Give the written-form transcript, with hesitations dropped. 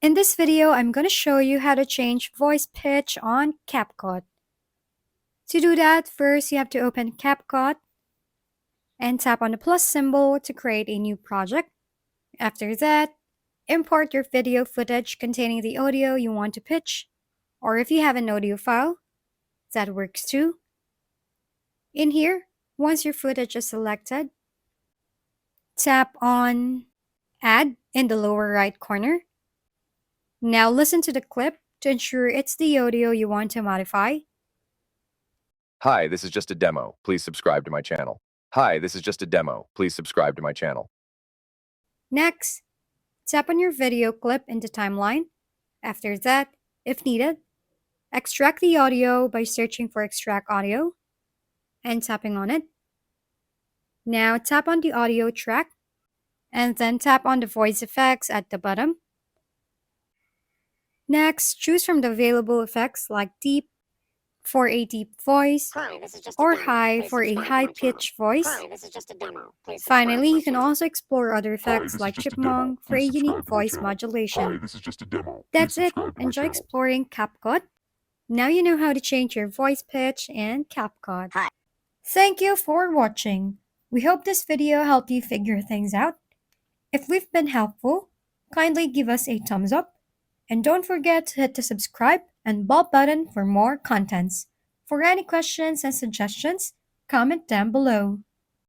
In this video, I'm going to show you how to change voice pitch on Capcut. To do that, first you have to open Capcut and tap on the plus symbol to create a new project. After that, import your video footage containing the audio you want to pitch, or if you have an audio file, that works too. In here, once your footage is selected, tap on Add in the lower right corner. Now listen to the clip to ensure it's the audio you want to modify. Hi, this is just a demo. Please subscribe to my channel. Hi, this is just a demo. Please subscribe to my channel. Next, tap on your video clip in the timeline. After that, if needed, extract the audio by searching for Extract Audio and tapping on it. Now tap on the audio track and then tap on the voice effects at the bottom. Next, choose from the available effects like deep for a deep voice or high for a high-pitched voice. Finally, you can also explore other effects like chipmunk for a unique voice modulation. That's it. Enjoy exploring Capcut. Now you know how to change your voice pitch in Capcut. Thank you for watching. We hope this video helped you figure things out. If we've been helpful, kindly give us a thumbs up. And don't forget to hit the subscribe and bell button for more contents. For any questions and suggestions, comment down below.